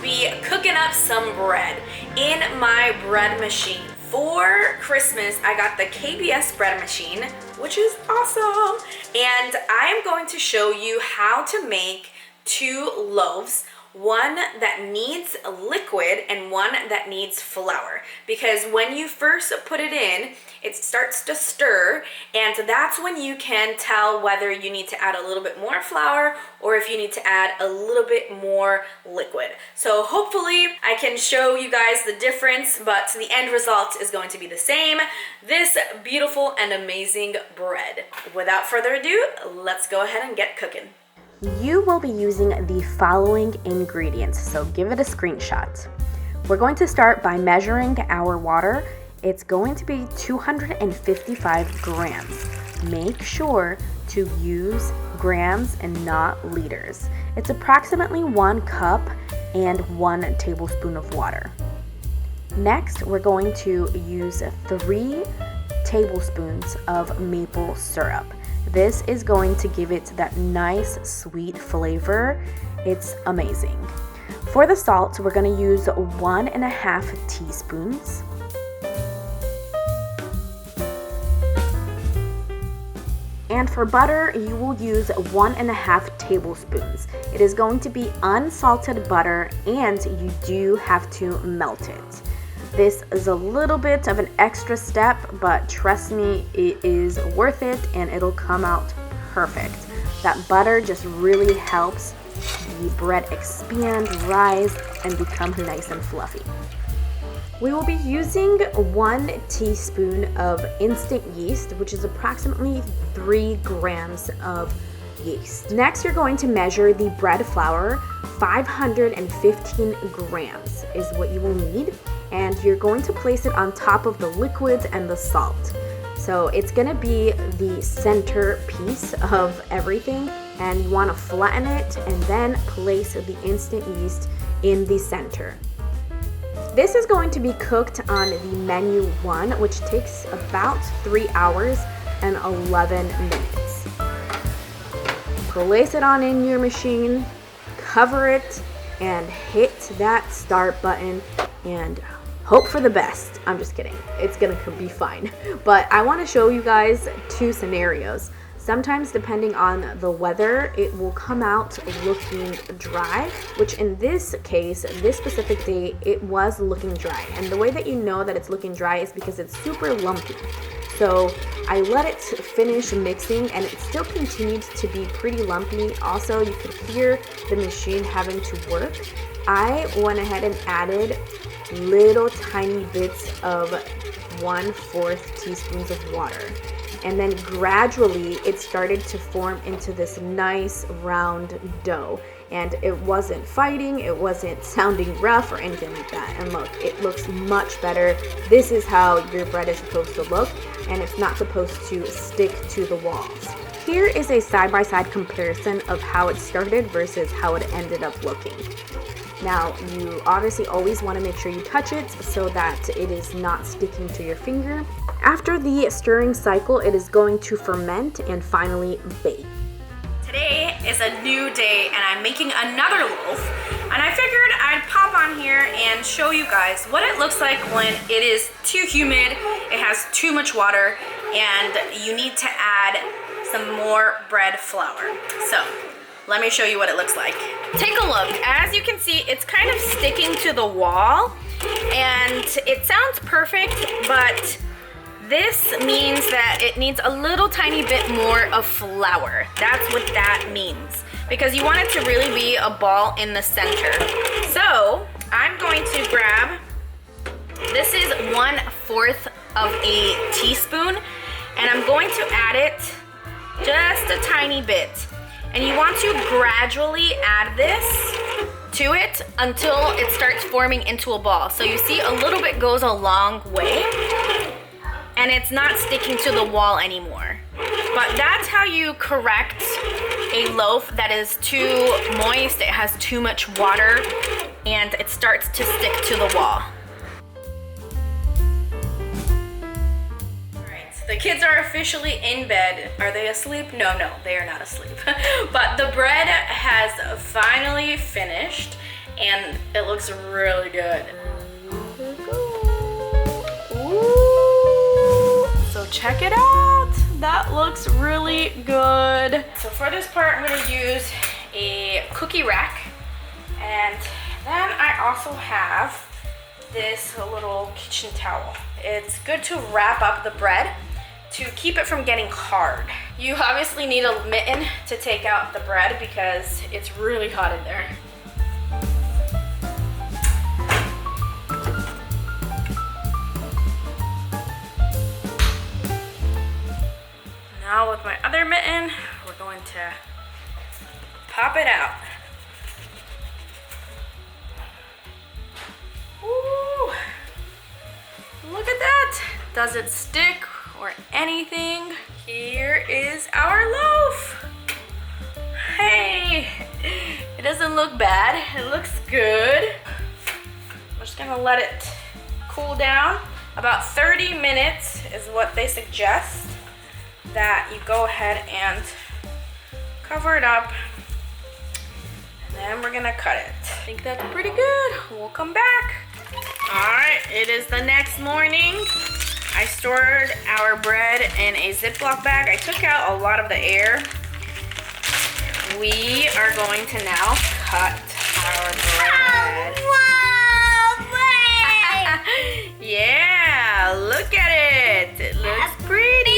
be cooking up some bread in my bread machine. For Christmas, I got the KBS bread machine, which is awesome. And I am going to show you how to make 2 loaves. One that needs liquid and one that needs flour, because when you first put it in, it starts to stir, and that's when you can tell whether you need to add a little bit more flour or if you need to add a little bit more liquid. So hopefully I can show you guys the difference, but the end result is going to be the same. This beautiful and amazing bread. Without further ado, let's go ahead and get cooking. You will be using the following ingredients, so give it a screenshot. We're going to start by measuring our water. It's going to be 255 grams. Make sure to use grams and not liters. It's approximately 1 cup and 1 tablespoon of water. Next, we're going to use 3 tablespoons of maple syrup. This is going to give it that nice sweet flavor. It's amazing. For the salt, we're going to use 1.5 teaspoons. And for butter, you will use 1.5 tablespoons. It is going to be unsalted butter, and you do have to melt it. This is a little bit of an extra step, but trust me, it is worth it and it'll come out perfect. That butter just really helps the bread expand, rise, and become nice and fluffy. We will be using 1 teaspoon of instant yeast, which is approximately 3 grams of yeast. Next, you're going to measure the bread flour. 515 grams is what you will need. And you're going to place it on top of the liquids and the salt. So it's going to be the center piece of everything, and you want to flatten it and then place the instant yeast in the center. This is going to be cooked on the menu 1, which takes about 3 hours and 11 minutes. Place it on in your machine, cover it, and hit that start button and hope for the best. I'm just kidding. It's gonna be fine. But I want to show you guys 2 scenarios. Sometimes, depending on the weather, it will come out looking dry, which in this case, this specific day, it was looking dry. And the way that you know that it's looking dry is because it's super lumpy. So I let it finish mixing, and it still continued to be pretty lumpy. Also, you could hear the machine having to work. I went ahead and added little tiny bits of 1/4 teaspoons of water, and then gradually it started to form into this nice round dough, and it wasn't fighting, it wasn't sounding rough or anything like that. And look, it looks much better. This is how your bread is supposed to look, and it's not supposed to stick to the walls. Here is a side-by-side comparison of how it started versus how it ended up looking. Now, you obviously always want to make sure you touch it so that it is not sticking to your finger. After the stirring cycle, it is going to ferment and finally bake. Today is a new day and I'm making another loaf, and I figured I'd pop on here and show you guys what it looks like when it is too humid, it has too much water, and you need to add some more bread flour. So let me show you what it looks like. Take a look. As you can see, it's kind of sticking to the wall, and it sounds perfect, but this means that it needs a little tiny bit more of flour. That's what that means, because you want it to really be a ball in the center. So I'm going to grab, this is 1/4 of a teaspoon, and I'm going to add it just a tiny bit. And you want to gradually add this to it until it starts forming into a ball. So you see, a little bit goes a long way, and it's not sticking to the wall anymore. But that's how you correct a loaf that is too moist, it has too much water, and it starts to stick to the wall. The kids are officially in bed. Are they asleep? No, they are not asleep. But the bread has finally finished, and it looks really good. Ooh. So check it out. That looks really good. So for this part, I'm gonna use a cookie rack, and then I also have this little kitchen towel. It's good to wrap up the bread to keep it from getting hard. You obviously need a mitten to take out the bread because it's really hot in there. Now with my other mitten, we're going to pop it out. Ooh, look at that. Does it stick or anything? Here is our loaf. Hey, it doesn't look bad. It looks good. I'm just gonna let it cool down. About 30 minutes is what they suggest that you go ahead and cover it up. And then we're gonna cut it. I think that's pretty good. We'll come back. All right, it is the next morning. I stored our bread in a Ziploc bag. I took out a lot of the air. We are going to now cut our bread. Yeah, look at it. It looks pretty.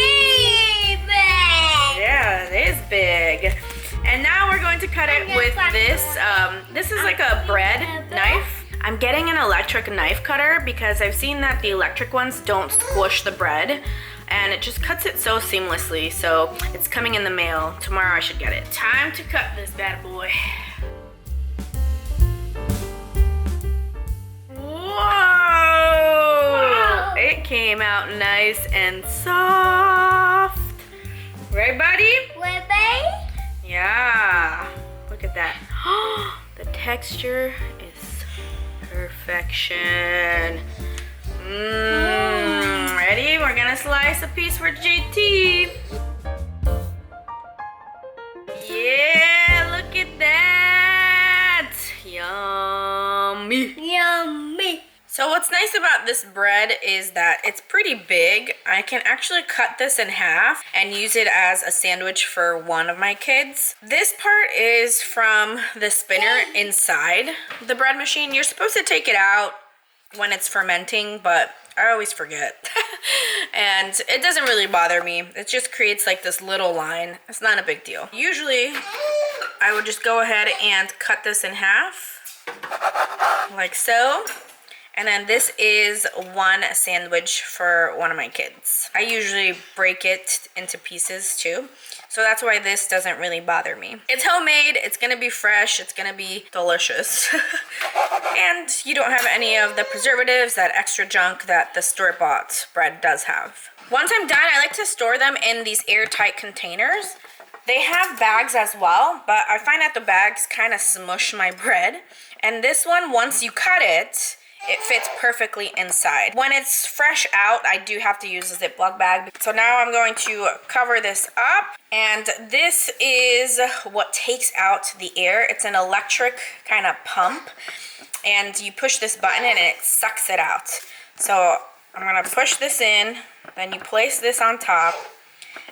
Yeah, it is big. And now we're going to cut it with this. This is like a bread knife. I'm getting an electric knife cutter because I've seen that the electric ones don't squish the bread, and it just cuts it so seamlessly. So it's coming in the mail. Tomorrow I should get it. Time to cut this bad boy. Whoa! It came out nice and soft. Right, buddy? Yeah. Look at that. The texture is perfection. Ready? We're gonna slice a piece for JT. Yeah, look at that. Yummy. Yummy. So what's nice about this bread is that it's pretty big. I can actually cut this in half and use it as a sandwich for one of my kids. This part is from the spinner inside the bread machine. You're supposed to take it out when it's fermenting, but I always forget. And it doesn't really bother me. It just creates like this little line. It's not a big deal. Usually I would just go ahead and cut this in half like so. And then this is one sandwich for one of my kids. I usually break it into pieces too. So that's why this doesn't really bother me. It's homemade, it's gonna be fresh, it's gonna be delicious. And you don't have any of the preservatives, that extra junk that the store-bought bread does have. Once I'm done, I like to store them in these airtight containers. They have bags as well, but I find that the bags kind of smush my bread. And this one, once you cut it, it fits perfectly inside. When it's fresh out, I do have to use a Ziploc bag. So now I'm going to cover this up. And this is what takes out the air. It's an electric kind of pump. And you push this button and it sucks it out. So I'm gonna push this in, then you place this on top,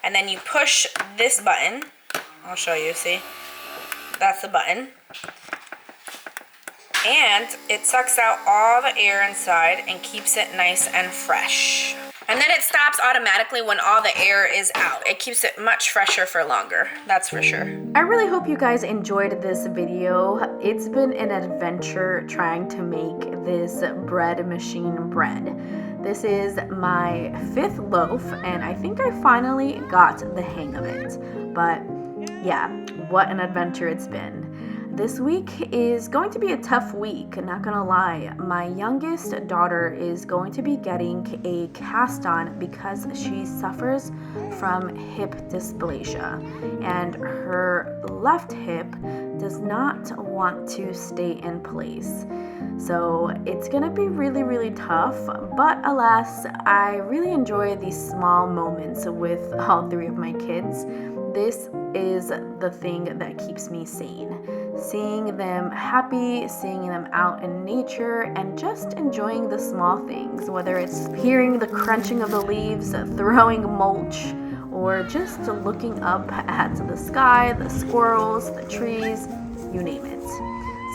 and then you push this button. I'll show you, see? That's the button. And it sucks out all the air inside and keeps it nice and fresh. And then it stops automatically when all the air is out. It keeps it much fresher for longer, that's for sure. I really hope you guys enjoyed this video. It's been an adventure trying to make this bread machine bread. This is my 5th loaf, and I think I finally got the hang of it. But yeah, what an adventure it's been. This week is going to be a tough week, not gonna lie. My youngest daughter is going to be getting a cast on because she suffers from hip dysplasia, and her left hip does not want to stay in place. So it's gonna be really, really tough, but alas, I really enjoy these small moments with all 3 of my kids. This is the thing that keeps me sane. seeing them happy, seeing them out in nature, and just enjoying the small things, whether it's hearing the crunching of the leaves, throwing mulch, or just looking up at the sky, the squirrels, the trees, you name it.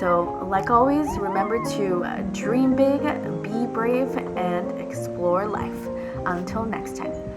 So, like always, remember to dream big, be brave, and explore life. Until next time.